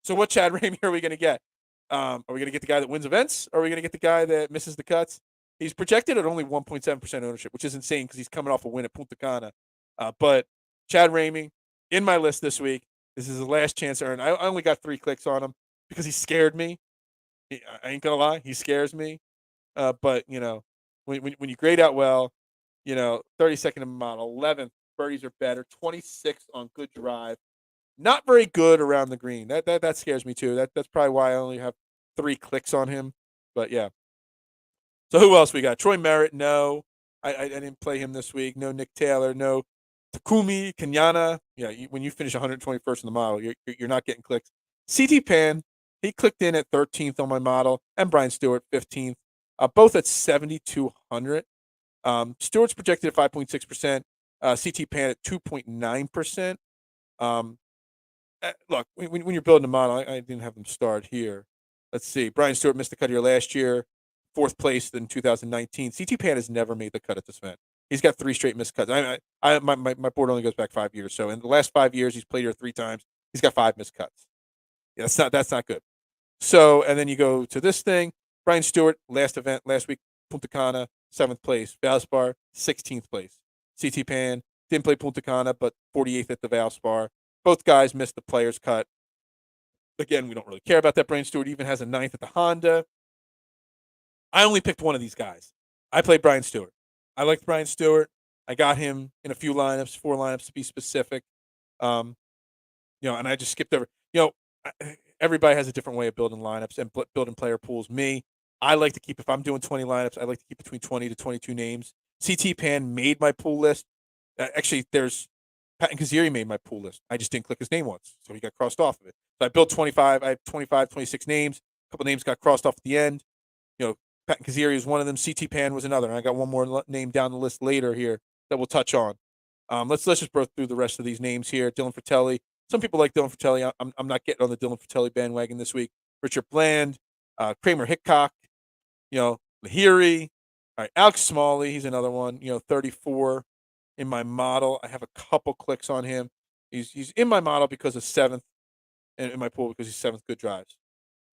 A: So what Chad Ramey are we going to get? Are we going to get the guy that wins events? Or are we going to get the guy that misses the cuts? He's projected at only 1.7% ownership, which is insane because he's coming off a win at Punta Cana. But Chad Ramey, in my list this week, this is his last chance to earn. I only got 3 clicks on him because he scared me. I ain't going to lie. He scares me. But, when you grade out well, 32nd in model, 11th, birdies are better, 26th on good drive. Not very good around the green. That scares me too. That's probably why I only have 3 clicks on him. But yeah. So who else we got? Troy Merritt, no. I didn't play him this week. No Nick Taylor, no Takumi Kenyana. Yeah, when you finish 121st in the model, you're not getting clicks. CT Pan, he clicked in at 13th on my model, and Brian Stewart 15th, both at 7,200. Stewart's projected at 5.6%. CT Pan at 2.9%. Look, when you're building a model, I didn't have them start here. Let's see. Brian Stewart missed the cut here last year, 4th place in 2019. CT Pan has never made the cut at this event. He's got 3 straight missed cuts. My board only goes back 5 years. So in the last 5 years, he's played here 3 times. He's got 5 missed cuts. Yeah, that's not good. So, and then you go to this thing. Brian Stewart, last event, last week, Punta Cana, 7th place. Valspar, 16th place. CT Pan, didn't play Punta Cana, but 48th at the Valspar. Both guys missed the player's cut. Again, we don't really care about that. Brian Stewart even has a 9th at the Honda. I only picked one of these guys. I played Brian Stewart. I liked Brian Stewart. I got him in a few lineups, 4 lineups to be specific. And I just skipped over. Everybody has a different way of building lineups and building player pools. Me, I like to keep, if I'm doing 20 lineups, I like to keep between 20 to 22 names. CT Pan made my pool list. Actually, Patton Kaziri made my pool list. I just didn't click his name once, so he got crossed off of it. So I built 25. I have 25, 26 names. A couple names got crossed off at the end. Patton Kaziri is one of them. CT Pan was another. And I got one more name down the list later here that we'll touch on. Let's just go through the rest of these names here. Dylan Fratelli. Some people like Dylan Fratelli. I'm not getting on the Dylan Fratelli bandwagon this week. Richard Bland, Kramer Hickok, Lahiri. All right, Alex Smalley. He's another one. 34 in my model. I have a couple clicks on him. He's in my model because of 7th, and in my pool because he's 7th good drives,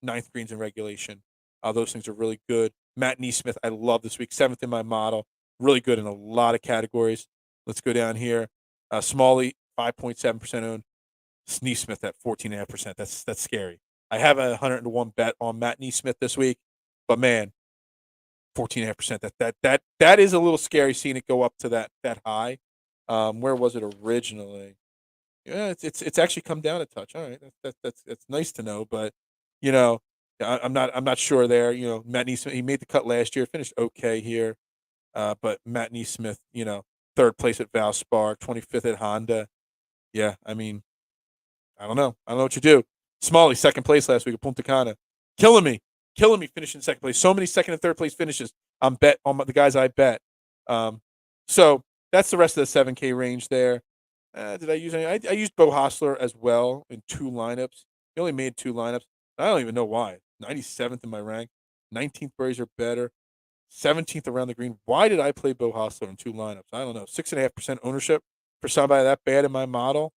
A: 9th greens in regulation. Those things are really good. Matt Neesmith, I love this week. 7th in my model. Really good in a lot of categories. Let's go down here. Smalley, 5.7% owned. Neesmith at 14.5%. That's scary. I have a 101 bet on Matt Neesmith this week, but man, 14.5%. That is a little scary seeing it go up to that high. Where was it originally? Yeah, it's actually come down a touch. All right, that's nice to know, but I'm not sure there. Matt Neesmith, he made the cut last year, finished okay here, but Matt Neesmith, 3rd place at Valspar, 25th at Honda. Yeah, I mean, I don't know. I don't know what you do. Smalley, second place last week at Punta Cana. Killing me. Killing me finishing second place. So many second and third place finishes on bet on the guys I bet. Um, so that's the rest of the 7K range there. Did I use any? I used Bo Hostler as well in 2 lineups. He only made 2 lineups. I don't even know why. 97th in my rank. 19th birdies are better. 17th around the green. Why did I play Bo Hostler in 2 lineups? I don't know. 6.5% ownership for somebody that bad in my model.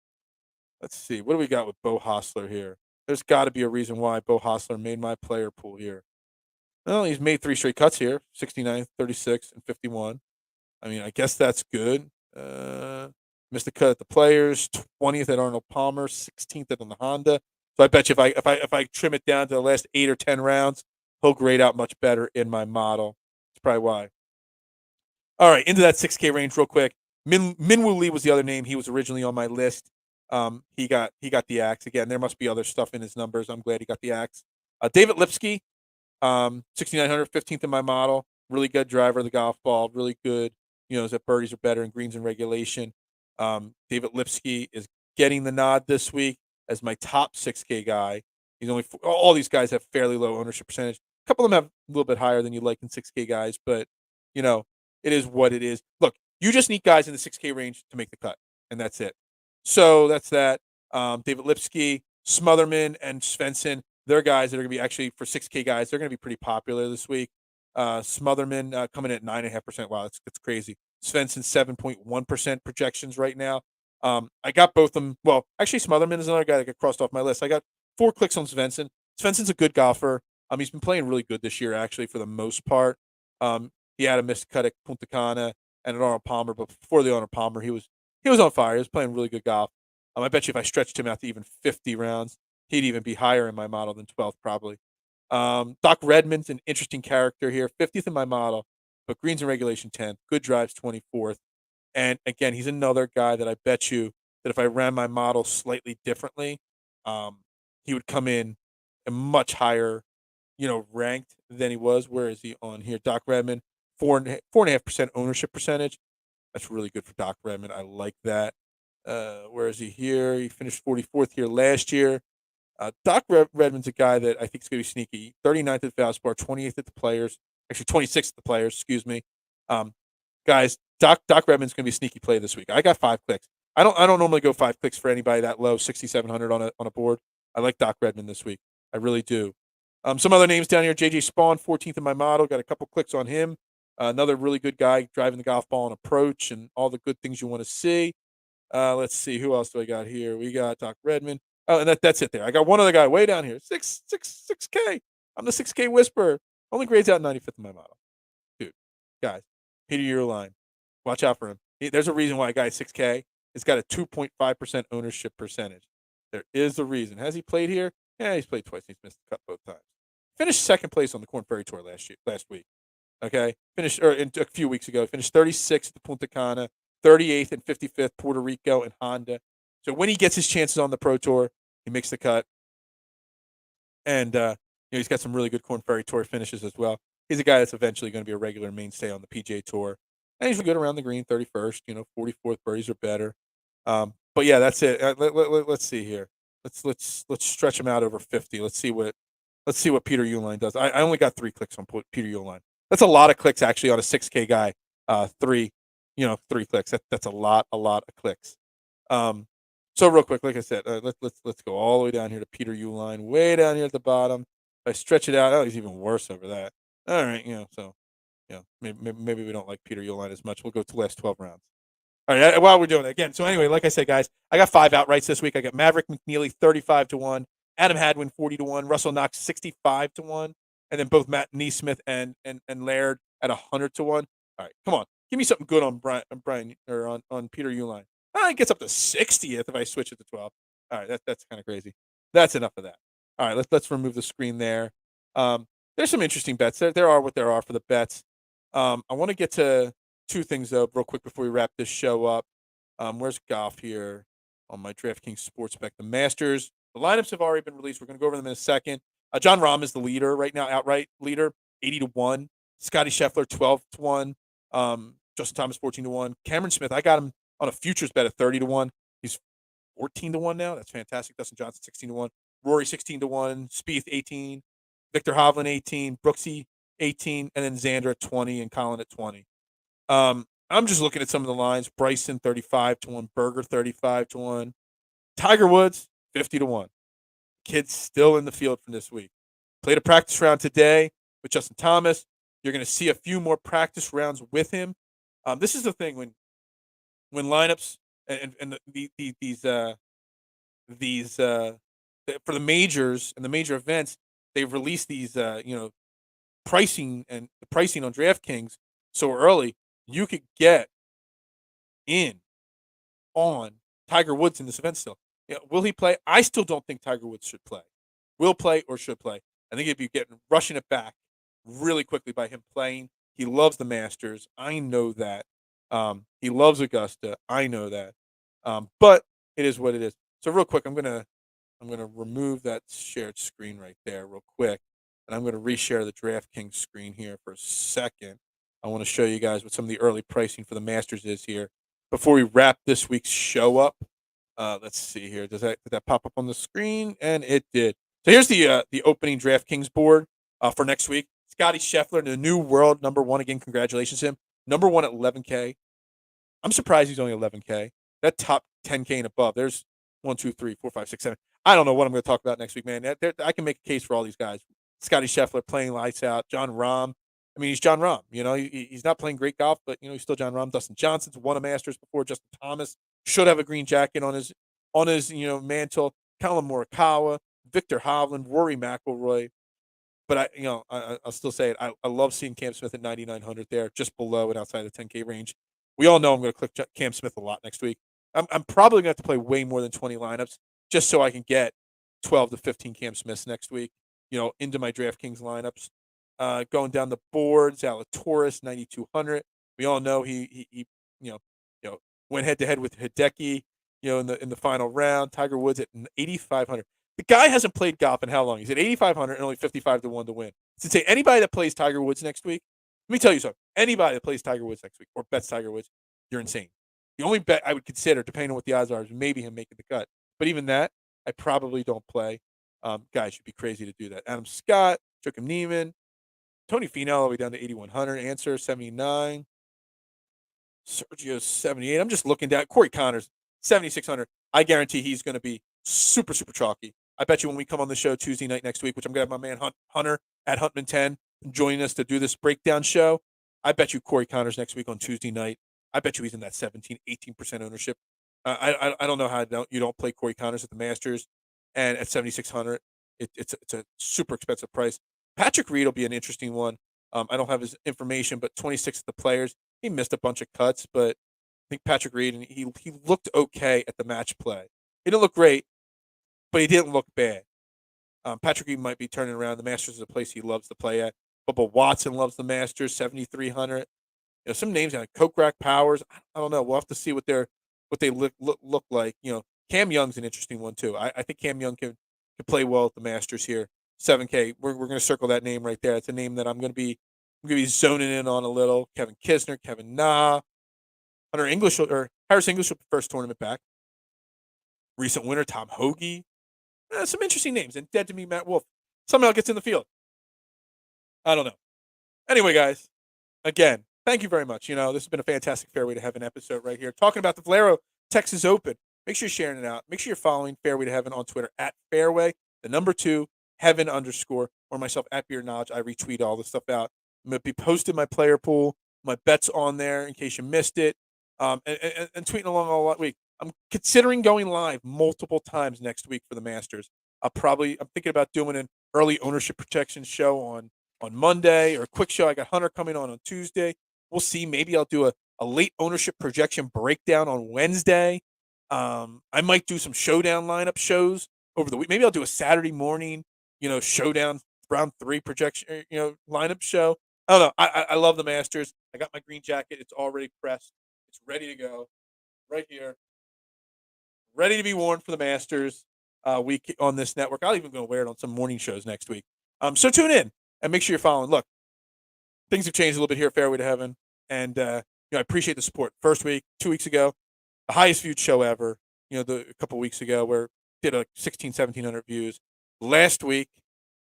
A: Let's see. What do we got with Bo Hostler here? There's got to be a reason why Bo Hostler made my player pool here. Well, he's made 3 straight cuts here: 69th, 36, and 51. I mean, I guess that's good. Missed a cut at the Players, 20th at Arnold Palmer, 16th at the Honda. So I bet you if I trim it down to the last 8 or 10 rounds, he'll grade out much better in my model. That's probably why. All right, into that 6K range real quick. Minwoo Lee was the other name. He was originally on my list. He got the axe again. There must be other stuff in his numbers. I'm glad he got the axe. David Lipsky, 6,900, 15th in my model. Really good driver of the golf ball. Really good. His birdies are better and greens in regulation. David Lipsky is getting the nod this week as my top 6K guy. He's only all these guys have fairly low ownership percentage. A couple of them have a little bit higher than you like in 6K guys, but you know it is what it is. Look, you just need guys in the 6K range to make the cut, and that's it. So that's that. David Lipsky, Smotherman, and Svensson. They're guys that are going to be actually for 6K guys. They're going to be pretty popular this week. Smotherman coming at 9.5%. Wow, that's crazy. Svensson 7.1% projections right now. I got both of them. Well, actually, Smotherman is another guy that got crossed off my list. I got 4 clicks on Svensson. Svensson's a good golfer. He's been playing really good this year, actually, for the most part. He had a missed cut at Punta Cana and at Arnold Palmer, but before the Arnold Palmer, he was on fire. He was playing really good golf. I bet you if I stretched him out to even 50 rounds, he'd even be higher in my model than 12th probably. Doc Redman's an interesting character here, 50th in my model, but greens in regulation 10th, good drives 24th. And again, he's another guy that I bet you that if I ran my model slightly differently, he would come in a much higher, ranked than he was. Where is he on here? Doc Redman, 4.5% ownership percentage. That's really good for Doc Redman. I like that. Where is he here? He finished 44th here last year. Redman's a guy that I think is going to be sneaky. 39th at Valspar, 28th at the Players, actually 26th at the Players. Excuse me. Guys, Doc Redman's going to be a sneaky play this week. I got 5 clicks. I don't normally go 5 clicks for anybody that low, 6,700 on a board. I like Doc Redman this week. I really do. Some other names down here: JJ Spawn, 14th in my model. Got a couple clicks on him. Another really good guy driving the golf ball on approach and all the good things you want to see. Let's see, who else do I got here? We got Doc Redman. Oh, and that's it there. I got one other guy way down here. 6K. I'm the 6K whisperer. Only grades out 95th in my model. Dude, guys, Peter Uerlein. Watch out for him. There's a reason why a guy 6K has got a 2.5% ownership percentage. There is a reason. Has he played here? Yeah, he's played twice. He's missed the cut both times. Finished second place on the Corn Ferry Tour last week. Okay, a few weeks ago. Finished 36th at the Punta Cana, 38th and 55th Puerto Rico and Honda. So when he gets his chances on the Pro Tour, he makes the cut. And he's got some really good Corn Ferry Tour finishes as well. He's a guy that's eventually going to be a regular mainstay on the PGA Tour. And he's good around the green, 31st. 44th birdies are better. But yeah, that's it. Let's see here. Let's stretch him out over 50. Let's see what Peter Uerlein does. I only got 3 clicks on Peter Uerlein. That's a lot of clicks actually on a 6K guy. 3 clicks. That's a lot of clicks. So real quick, like I said, let's go all the way down here to Peter Uerlein, way down here at the bottom. If I stretch it out, he's even worse over that. All right, so maybe we don't like Peter Uerlein as much. We'll go to the last 12 rounds. All right, while we're doing it again. So anyway, like I said, guys, I got 5 outrights this week. I got Maverick McNeely 35-1, Adam Hadwin 40-1, Russell Knox 65-1, and then both Matt Neesmith and Laird at 100-1. All right, come on, give me something good on Brian or on Peter Uerlein. It gets up to 60th if I switch it to 12. All right, that's kind of crazy. That's enough of that. All right, let's remove the screen there. There's some interesting bets. There are what there are for the bets. I want to get to 2 things though, real quick before we wrap this show up. Where's golf here on my DraftKings Sportsbook? The Masters. The lineups have already been released. We're going to go over them in a second. John Rahm is the leader right now, outright leader, 80-1. Scotty Scheffler 12-1. Justin Thomas 14-1. Cameron Smith, I got him on a futures bet at 30-1. He's 14-1 now. That's fantastic. Dustin Johnson 16-1, Rory 16-1, Spieth 18, Victor Hovland 18, Brooksy 18, and then Xander at 20 and Colin at 20. I'm just looking at some of the lines. Bryson 35-1, Berger 35-1, Tiger Woods 50-1. Kid's still in the field from this week. Played a practice round today with Justin Thomas. You're going to see a few more practice rounds with him. This is the thing when lineups and these for the majors and the major events, they've released these pricing and the pricing on DraftKings so early. You could get in on Tiger Woods in this event still. Will he play? I still don't think Tiger Woods should play. Will play or should play. I think if you get rushing it back really quickly by him playing. He loves the Masters. I know that. He loves Augusta. I know that. But it is what it is. So real quick, I'm gonna remove that shared screen right there real quick, and I'm gonna reshare the DraftKings screen here for a second. I want to show you guys what some of the early pricing for the Masters is here before we wrap this week's show up. Let's see here. Did that pop up on the screen? And it did. So here's the opening DraftKings board for next week. Scotty Scheffler, the new world number one. Again, congratulations to him. Number one at 11K. I'm surprised he's only 11K. That top 10K and above. There's 1, 2, 3, 4, 5, 6, 7. I don't know what I'm going to talk about next week, man. I can make a case for all these guys. Scotty Scheffler playing lights out. John Rahm. I mean, he's John Rahm. He's not playing great golf, but he's still John Rahm. Dustin Johnson's won a Masters before. Justin Thomas should have a green jacket on his mantle. Colin Morikawa, Victor Hovland, Rory McIlroy. But I'll still say it. I love seeing Cam Smith at 9,900 there, just below and outside the 10K range. We all know I'm going to click Cam Smith a lot next week. I'm probably going to have to play way more than 20 lineups just so I can get 12 to 15 Cam Smiths next week, into my DraftKings lineups. Going down the boards, Zalatoris 9,200. We all know he went head to head with Hideki, in the final round. Tiger Woods at 8,500. The guy hasn't played golf in how long? He's at 8,500 and only 55-1 to win. To say anybody that plays Tiger Woods next week, let me tell you something. Anybody that plays Tiger Woods next week or bets Tiger Woods, you're insane. The only bet I would consider, depending on what the odds are, is maybe him making the cut. But even that, I probably don't play. Guys should be crazy to do that. Adam Scott, Joakim Neiman, Tony Finau all the way down to 8,100. Answer 79. Sergio 78. I'm just looking down. Corey Connors 7,600. I guarantee he's going to be super, super chalky. I bet you when we come on the show Tuesday night next week, which I'm going to have my man Hunter at Huntman 10 joining us to do this breakdown show. I bet you Corey Connors next week on Tuesday night. I bet you he's in that 17, 18% ownership. I don't know how you don't play Corey Connors at the Masters, and at 7,600, it's a super expensive price. Patrick Reed will be an interesting one. I don't have his information, but 26 of the players, he missed a bunch of cuts, but I think Patrick Reed, and he looked okay at the match play. He didn't look great, but he didn't look bad. Patrick Reed might be turning around. The Masters is a place he loves to play at. Bubba Watson loves the Masters, 7,300. Some names like Kokrak Powers. I don't know. We'll have to see what they look like. Cam Young's an interesting one too. I think Cam Young can play well at the Masters here. 7K. We're going to circle that name right there. It's a name that I'm going to be zoning in on a little. Kevin Kisner, Kevin Na, Hunter English or Harris English first tournament back. Recent winner Tom Hoagie. Some interesting names. And dead to me, Matt Wolff somehow gets in the field. I don't know. Anyway, guys, again, thank you very much. This has been a fantastic Fairway to Heaven episode right here. Talking about the Valero Texas Open. Make sure you're sharing it out. Make sure you're following Fairway to Heaven on Twitter at Fairway, the number 2, Heaven _ or myself at Beer Knowledge. I retweet all this stuff out. I'm going to be posting my player pool, my bets on there in case you missed it, and tweeting along all week. I'm considering going live multiple times next week for the Masters. I'm thinking about doing an early ownership protection show on Monday or a quick show. I got Hunter coming on Tuesday. We'll see. Maybe I'll do a late ownership projection breakdown on Wednesday. I might do some showdown lineup shows over the week. Maybe I'll do a Saturday morning, showdown round 3 projection, lineup show. I don't know. I love the Masters. I got my green jacket. It's already pressed. It's ready to go right here. Ready to be worn for the Masters week on this network. I'll even go wear it on some morning shows next week. So tune in and make sure you're following. Look, things have changed a little bit here at Fairway to Heaven, and I appreciate the support. First week, 2 weeks ago, the highest viewed show ever. a couple weeks ago where did like 1,700 views. Last week,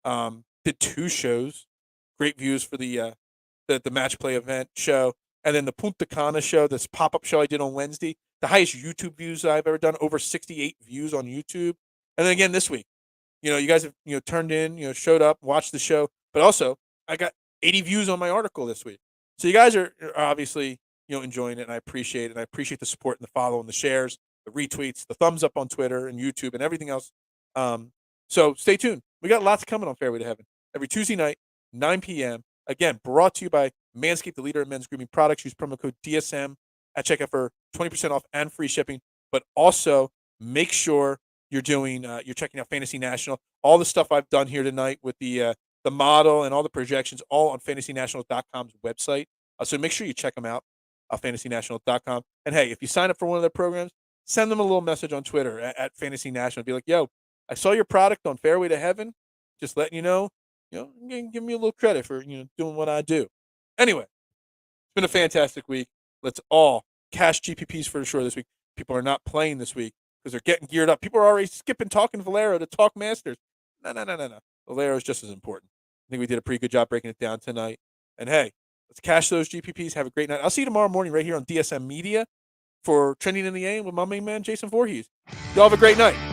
A: did 2 shows, great views for the match play event show, and then the Punta Cana show, this pop up show I did on Wednesday, the highest YouTube views I've ever done, over 68 views on YouTube. And then again this week, you guys have turned in, showed up, watched the show, but also I got 80 views on my article this week. So you guys are obviously enjoying it, and I appreciate it. And I appreciate the support and the follow and the shares, the retweets, the thumbs up on Twitter and YouTube and everything else. So stay tuned. We got lots coming on Fairway to Heaven every Tuesday night, 9 p.m. Again, brought to you by Manscaped, the leader in men's grooming products. Use promo code DSM at checkout for 20% off and free shipping. But also make sure you're checking out Fantasy National. All the stuff I've done here tonight with the model and all the projections, all on fantasynational.com's website. So make sure you check them out, fantasynational.com. And hey, if you sign up for one of their programs, send them a little message on Twitter at Fantasy National. Be like, yo, I saw your product on Fairway to Heaven. Just letting you know, give me a little credit for doing what I do. Anyway, it's been a fantastic week. Let's all cash GPPs for sure this week. People are not playing this week because they're getting geared up. People are already skipping talking Valero to talk Masters. No. Valero is just as important. I think we did a pretty good job breaking it down tonight. And hey, let's cash those GPPs. Have a great night. I'll see you tomorrow morning right here on DSM Media for Trending in the AM with my main man, Jason Voorhees. Y'all have a great night.